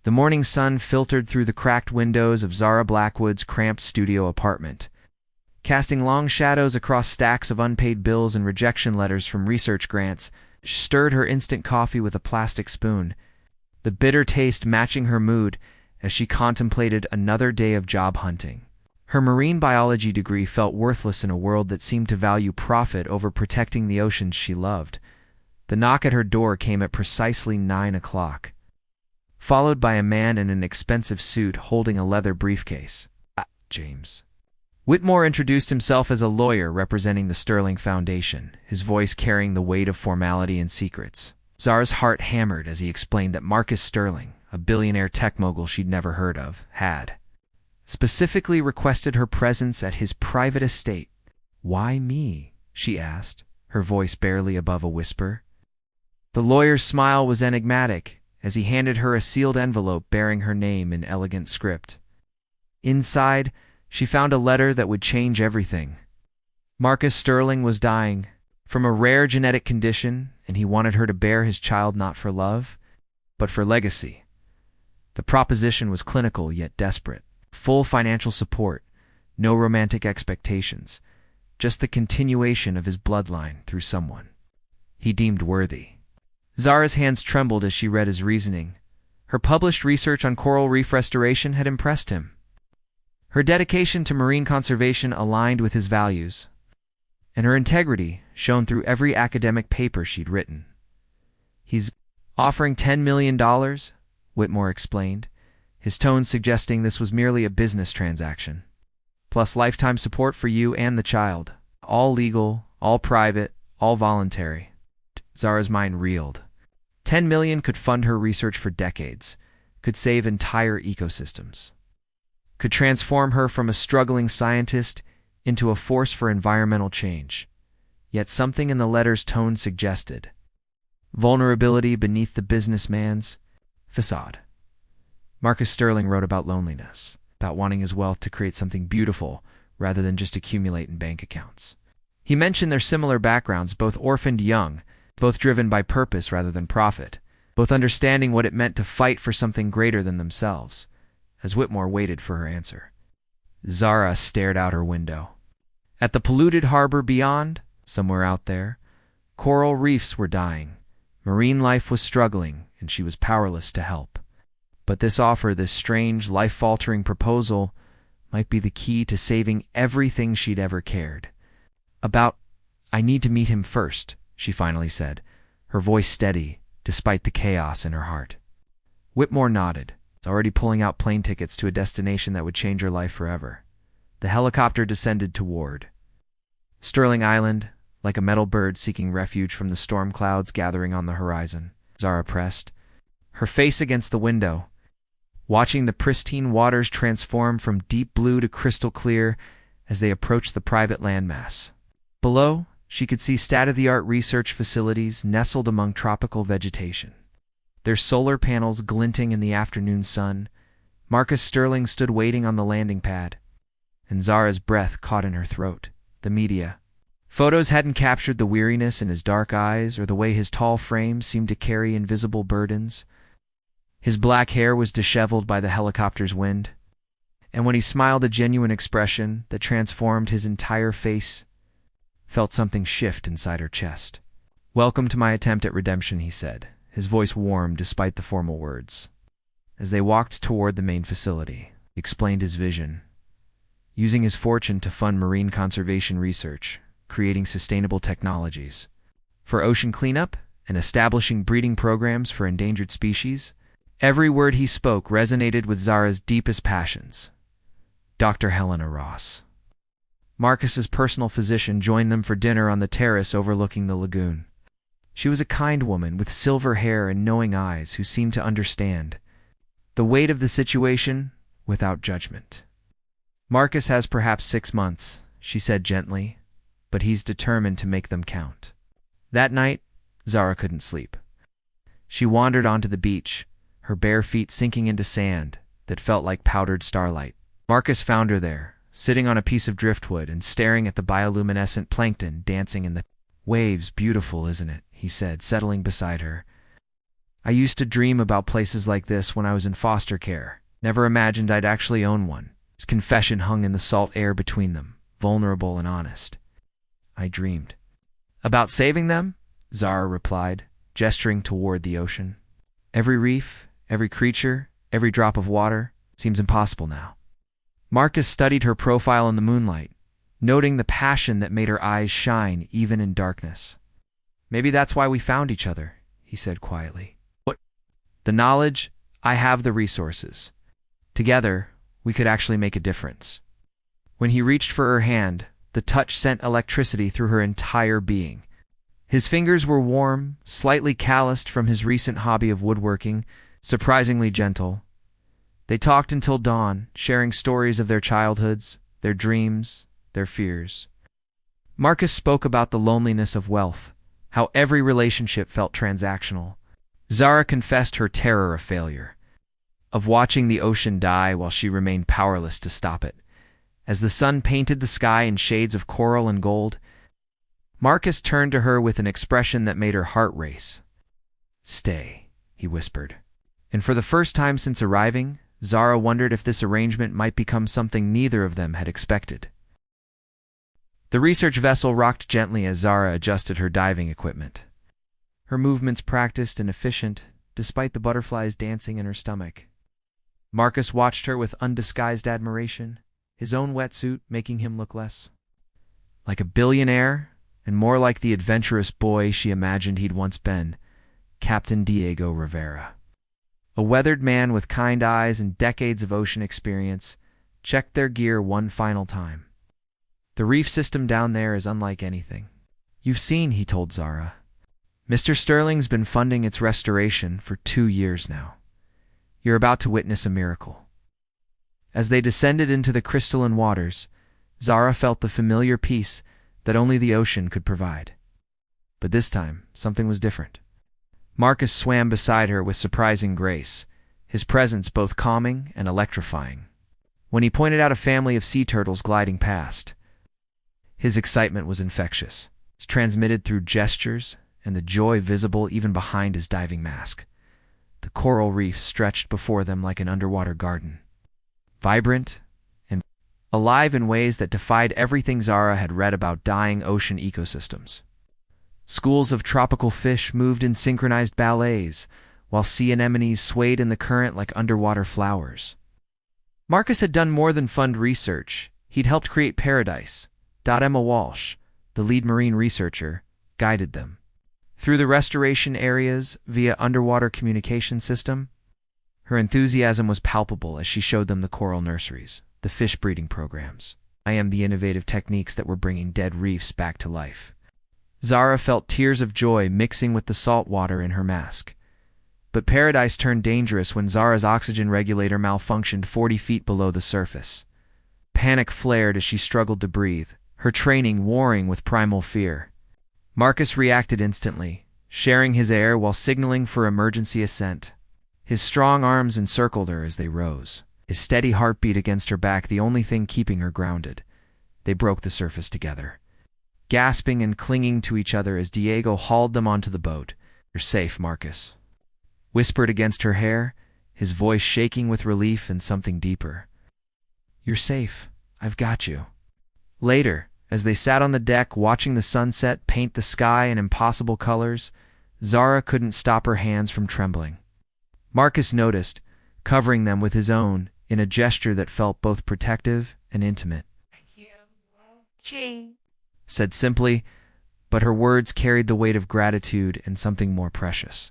The morning sun filtered through the cracked windows of Zara Blackwood's cramped studio apartment, casting long shadows across stacks of unpaid bills and rejection letters from research grants. She stirred her instant coffee with a plastic spoon, the bitter taste matching her mood as she contemplated another day of job hunting. Her marine biology degree felt worthless in a world that seemed to value profit over protecting the oceans she loved. The knock at her door came at precisely 9 o'clock, followed by a man in an expensive suit holding a leather briefcase. James. Whitmore introduced himself as a lawyer representing the Sterling Foundation, his voice carrying the weight of formality and secrets. Zara's heart hammered as he explained that Marcus Sterling, a billionaire tech mogul she'd never heard of, had specifically requested her presence at his private estate. "Why me?" she asked, her voice barely above a whisper. The lawyer's smile was enigmatic as he handed her a sealed envelope bearing her name in elegant script. Inside, she found a letter that would change everything. Marcus Sterling was dying from a rare genetic condition, and he wanted her to bear his child not for love, but for legacy. The proposition was clinical yet desperate. Full financial support, no romantic expectations, just the continuation of his bloodline through someone he deemed worthy. Zara's hands trembled as she read his reasoning. Her published research on coral reef restoration had impressed him. Her dedication to marine conservation aligned with his values, and her integrity shone through every academic paper she'd written. "He's offering $10 million, Whitmore explained, his tone suggesting this was merely a business transaction. Plus lifetime support for you and the child. All legal, all private, all voluntary." Zara's mind reeled. $10 million could fund her research for decades, could save entire ecosystems, could transform her from a struggling scientist into a force for environmental change. Yet something in the letter's tone suggested vulnerability beneath the businessman's facade. Marcus Sterling wrote about loneliness, about wanting his wealth to create something beautiful rather than just accumulate in bank accounts. He mentioned their similar backgrounds, both orphaned young, both driven by purpose rather than profit, both understanding what it meant to fight for something greater than themselves. As Whitmore waited for her answer, Zara stared out her window. At the polluted harbor beyond, somewhere out there, coral reefs were dying. Marine life was struggling, and she was powerless to help. But this offer, this strange, life-altering proposal, might be the key to saving everything she'd ever cared about. "I need to meet him first," she finally said, her voice steady, despite the chaos in her heart. Whitmore nodded, already pulling out plane tickets to a destination that would change her life forever. The helicopter descended toward Sterling Island, like a metal bird seeking refuge from the storm clouds gathering on the horizon. Zara pressed, her face against the window, watching the pristine waters transform from deep blue to crystal clear as they approached the private landmass. Below, she could see state-of-the-art research facilities nestled among tropical vegetation, their solar panels glinting in the afternoon sun. Marcus Sterling stood waiting on the landing pad, and Zara's breath caught in her throat. The media photos hadn't captured the weariness in his dark eyes or the way his tall frame seemed to carry invisible burdens. His black hair was disheveled by the helicopter's wind, and when he smiled, a genuine expression that transformed his entire face felt something shift inside her chest. "Welcome to my attempt at redemption," he said, his voice warm despite the formal words. As they walked toward the main facility, he explained his vision, using his fortune to fund marine conservation research, creating sustainable technologies for ocean cleanup and establishing breeding programs for endangered species. Every word he spoke resonated with Zara's deepest passions. Dr. Helena Ross, Marcus's personal physician, joined them for dinner on the terrace overlooking the lagoon. She was a kind woman with silver hair and knowing eyes who seemed to understand the weight of the situation without judgment. "Marcus has perhaps 6 months," she said gently, "but he's determined to make them count." That night, Zara couldn't sleep. She wandered onto the beach, her bare feet sinking into sand that felt like powdered starlight. Marcus found her there, sitting on a piece of driftwood and staring at the bioluminescent plankton dancing in the waves. "Beautiful, isn't it?" he said, settling beside her. I used to dream about places like this when I was in foster care. Never imagined I'd actually own one. His confession hung in the salt air between them, vulnerable and honest. I dreamed. About saving them? Zara replied, gesturing toward the ocean. Every reef, every creature, every drop of water seems impossible now. Marcus studied her profile in the moonlight, noting the passion that made her eyes shine even in darkness. Maybe that's why we found each other, he said quietly. What? The knowledge, I have the resources. Together, we could actually make a difference. When he reached for her hand, the touch sent electricity through her entire being. His fingers were warm, slightly calloused from his recent hobby of woodworking, surprisingly gentle. They talked until dawn, sharing stories of their childhoods, their dreams, their fears. Marcus spoke about the loneliness of wealth, how every relationship felt transactional. Zara confessed her terror of failure, of watching the ocean die while she remained powerless to stop it. As the sun painted the sky in shades of coral and gold, Marcus turned to her with an expression that made her heart race. Stay, he whispered. And for the first time since arriving, Zara wondered if this arrangement might become something neither of them had expected. The research vessel rocked gently as Zara adjusted her diving equipment. Her movements practiced and efficient, despite the butterflies dancing in her stomach. Marcus watched her with undisguised admiration, his own wetsuit making him look less like a billionaire and more like the adventurous boy she imagined he'd once been, Captain Diego Rivera. A weathered man with kind eyes and decades of ocean experience checked their gear one final time. The reef system down there is unlike anything you've seen, he told Zara. Mr. Sterling's been funding its restoration for 2 years now. You're about to witness a miracle. As they descended into the crystalline waters, Zara felt the familiar peace that only the ocean could provide. But this time, something was different. Marcus swam beside her with surprising grace, his presence both calming and electrifying. When he pointed out a family of sea turtles gliding past, his excitement was infectious, transmitted through gestures and the joy visible even behind his diving mask. The coral reef stretched before them like an underwater garden, vibrant and alive in ways that defied everything Zara had read about dying ocean ecosystems. Schools of tropical fish moved in synchronized ballets, while sea anemones swayed in the current like underwater flowers. Marcus had done more than fund research. He'd helped create Paradise. Emma Walsh, the lead marine researcher, guided them through the restoration areas via underwater communication system. Her enthusiasm was palpable as she showed them the coral nurseries, the fish breeding programs, the innovative techniques that were bringing dead reefs back to life. Zara felt tears of joy mixing with the salt water in her mask. But Paradise turned dangerous when Zara's oxygen regulator malfunctioned 40 feet below the surface. Panic flared as she struggled to breathe, her training warring with primal fear. Marcus reacted instantly, sharing his air while signaling for emergency ascent. His strong arms encircled her as they rose, his steady heartbeat against her back the only thing keeping her grounded. They broke the surface together, gasping and clinging to each other as Diego hauled them onto the boat. You're safe, Marcus whispered against her hair, his voice shaking with relief and something deeper. You're safe. I've got you. Later, as they sat on the deck watching the sunset paint the sky in impossible colors, Zara couldn't stop her hands from trembling. Marcus noticed, covering them with his own in a gesture that felt both protective and intimate. Said simply, but her words carried the weight of gratitude and something more precious.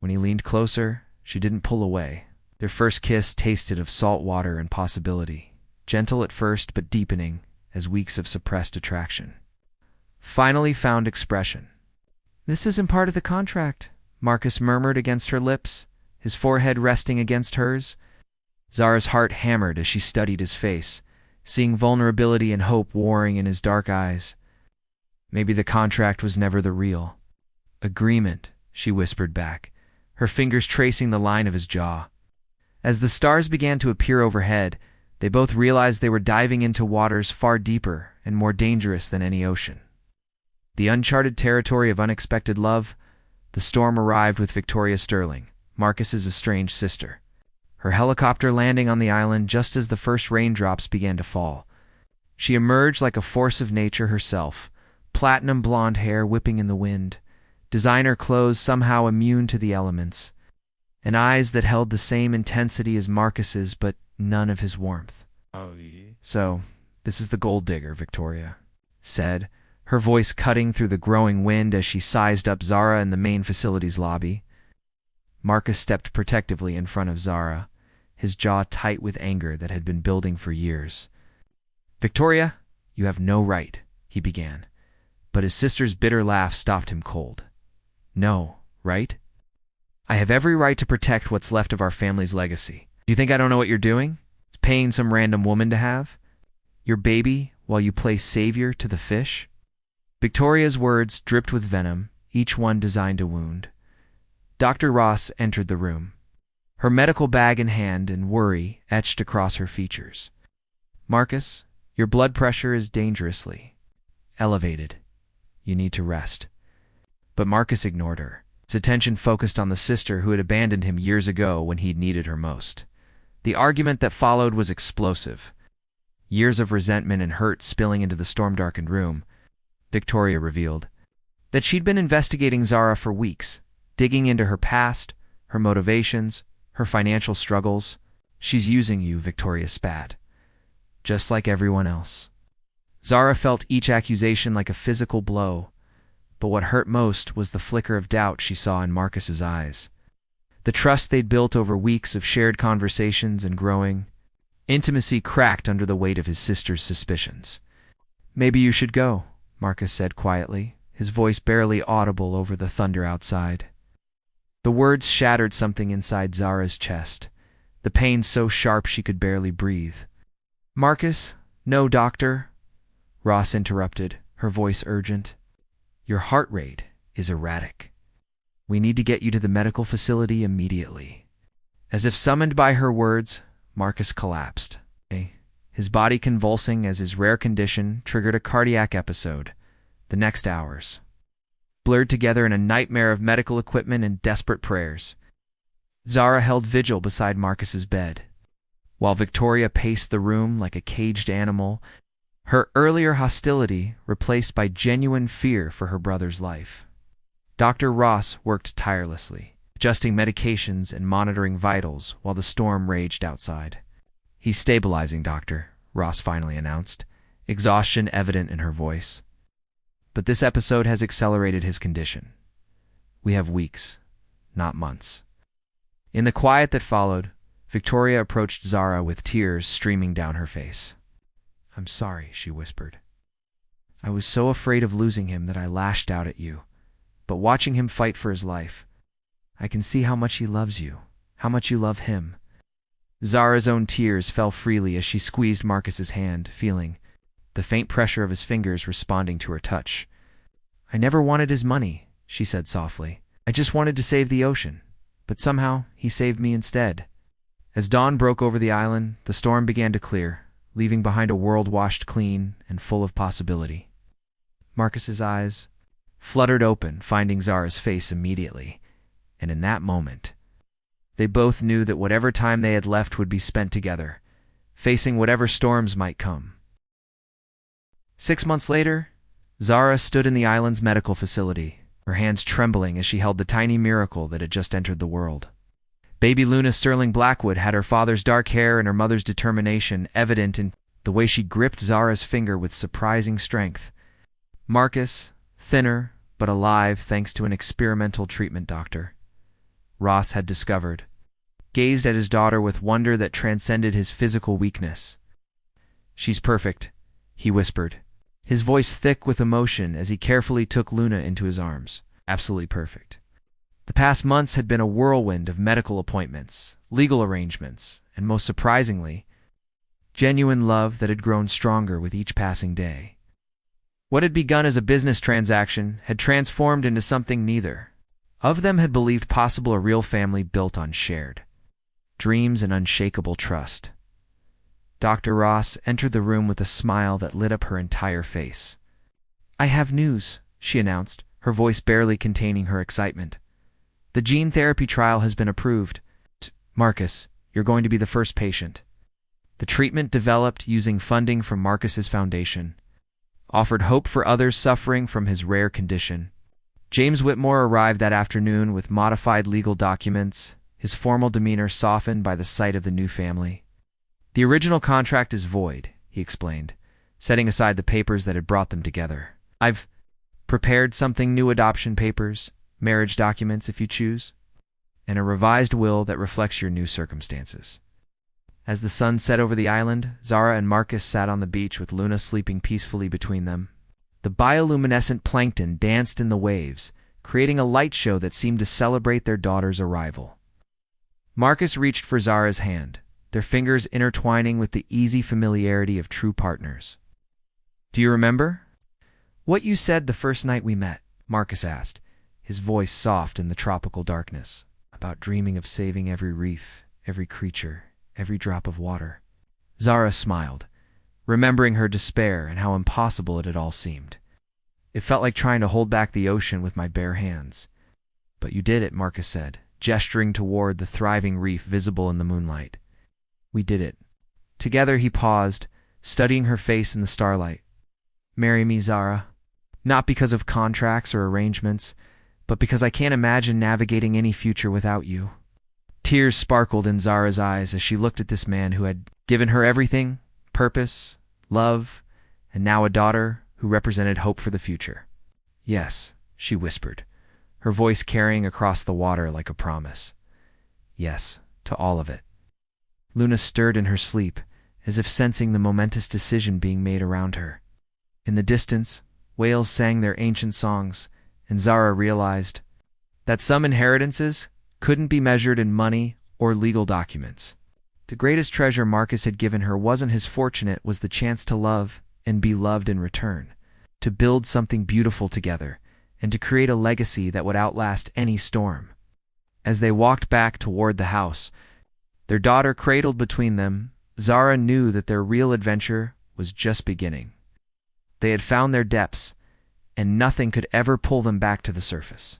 When he leaned closer, she didn't pull away. Their first kiss tasted of salt water and possibility, gentle at first but deepening as weeks of suppressed attraction finally found expression. This isn't part of the contract, Marcus murmured against her lips, his forehead resting against hers. Zara's heart hammered as she studied his face, seeing vulnerability and hope warring in his dark eyes. Maybe the contract was never the real agreement, she whispered back, her fingers tracing the line of his jaw. As the stars began to appear overhead, they both realized they were diving into waters far deeper and more dangerous than any ocean. The uncharted territory of unexpected love, The storm arrived with Victoria Sterling, Marcus's estranged sister. Her helicopter landing on the island just as the first raindrops began to fall. She emerged like a force of nature herself, platinum blonde hair whipping in the wind, designer clothes somehow immune to the elements, and eyes that held the same intensity as Marcus's but none of his warmth. Oh, yeah. "So, this is the gold digger," Victoria said, her voice cutting through the growing wind as she sized up Zara in the main facility's lobby. Marcus stepped protectively in front of Zara, his jaw tight with anger that had been building for years. "Victoria, you have no right," he began, but his sister's bitter laugh stopped him cold. "No, right? I have every right to protect what's left of our family's legacy. Do you think I don't know what you're doing? It's paying some random woman to have your baby while you play savior to the fish?" Victoria's words dripped with venom, each one designed to wound. Dr. Ross entered the room, her medical bag in hand and worry etched across her features. "Marcus, your blood pressure is dangerously elevated. You need to rest." But Marcus ignored her, his attention focused on the sister who had abandoned him years ago when he'd needed her most. The argument that followed was explosive. Years of resentment and hurt spilling into the storm-darkened room. Victoria revealed that she'd been investigating Zara for weeks, digging into her past, her motivations, her financial struggles. "She's using you," Victoria spat, "just like everyone else." Zara felt each accusation like a physical blow, but what hurt most was the flicker of doubt she saw in Marcus's eyes. The trust they'd built over weeks of shared conversations and growing intimacy cracked under the weight of his sister's suspicions. "Maybe you should go," Marcus said quietly, his voice barely audible over the thunder outside. The words shattered something inside Zara's chest, the pain so sharp she could barely breathe. "Marcus, no, doctor," Ross interrupted, her voice urgent. "Your heart rate is erratic. We need to get you to the medical facility immediately." As if summoned by her words, Marcus collapsed, his body convulsing as his rare condition triggered a cardiac episode. The next hours blurred together in a nightmare of medical equipment and desperate prayers. Zara held vigil beside Marcus's bed, while Victoria paced the room like a caged animal, her earlier hostility replaced by genuine fear for her brother's life. Dr. Ross worked tirelessly, adjusting medications and monitoring vitals while the storm raged outside. "He's stabilizing, Doctor," Ross finally announced, exhaustion evident in her voice. "But this episode has accelerated his condition. We have weeks, not months." In the quiet that followed, Victoria approached Zara with tears streaming down her face. "I'm sorry," she whispered. "I was so afraid of losing him that I lashed out at you. But watching him fight for his life, I can see how much he loves you, how much you love him." Zara's own tears fell freely as she squeezed Marcus's hand, feeling the faint pressure of his fingers responding to her touch. "I never wanted his money," she said softly. "I just wanted to save the ocean. But somehow he saved me instead." As dawn broke over the island, the storm began to clear, leaving behind a world washed clean and full of possibility. Marcus's eyes fluttered open, finding Zara's face immediately, and in that moment, they both knew that whatever time they had left would be spent together, facing whatever storms might come. 6 months later, Zara stood in the island's medical facility, her hands trembling as she held the tiny miracle that had just entered the world. Baby Luna Sterling Blackwood had her father's dark hair and her mother's determination evident in the way she gripped Zara's finger with surprising strength. Marcus, thinner but alive thanks to an experimental treatment doctor Ross had discovered, gazed at his daughter with wonder that transcended his physical weakness. "She's perfect," he whispered, his voice thick with emotion as he carefully took Luna into his arms. "Absolutely perfect." The past months had been a whirlwind of medical appointments, legal arrangements, and most surprisingly, genuine love that had grown stronger with each passing day. What had begun as a business transaction had transformed into something neither of them had believed possible: a real family built on shared dreams and unshakable trust. Dr. Ross entered the room with a smile that lit up her entire face. "I have news," she announced, her voice barely containing her excitement. "The gene therapy trial has been approved. Marcus, you're going to be the first patient." The treatment, developed using funding from Marcus's foundation, offered hope for others suffering from his rare condition. James Whitmore arrived that afternoon with modified legal documents, his formal demeanor softened by the sight of the new family. "The original contract is void," he explained, setting aside the papers that had brought them together. "I've prepared something new: adoption papers, marriage documents if you choose, and a revised will that reflects your new circumstances." As the sun set over the island, Zara and Marcus sat on the beach with Luna sleeping peacefully between them. The bioluminescent plankton danced in the waves, creating a light show that seemed to celebrate their daughter's arrival. Marcus reached for Zara's hand, their fingers intertwining with the easy familiarity of true partners. "Do you remember what you said the first night we met?" Marcus asked, his voice soft in the tropical darkness. "About dreaming of saving every reef, every creature, every drop of water." Zara smiled, remembering her despair and how impossible it had all seemed. "It felt like trying to hold back the ocean with my bare hands." "But you did it," Marcus said, gesturing toward the thriving reef visible in the moonlight. "We did it." Together he paused, studying her face in the starlight. "Marry me, Zara. Not because of contracts or arrangements, but because I can't imagine navigating any future without you." Tears sparkled in Zara's eyes as she looked at this man who had given her everything: purpose, love, and now a daughter who represented hope for the future. "Yes," she whispered, her voice carrying across the water like a promise. "Yes, to all of it." Luna stirred in her sleep, as if sensing the momentous decision being made around her. In the distance, whales sang their ancient songs, and Zara realized that some inheritances couldn't be measured in money or legal documents. The greatest treasure Marcus had given her wasn't his fortune, it was the chance to love and be loved in return, to build something beautiful together, and to create a legacy that would outlast any storm. As they walked back toward the house, their daughter cradled between them, Zara knew that their real adventure was just beginning. They had found their depths, and nothing could ever pull them back to the surface.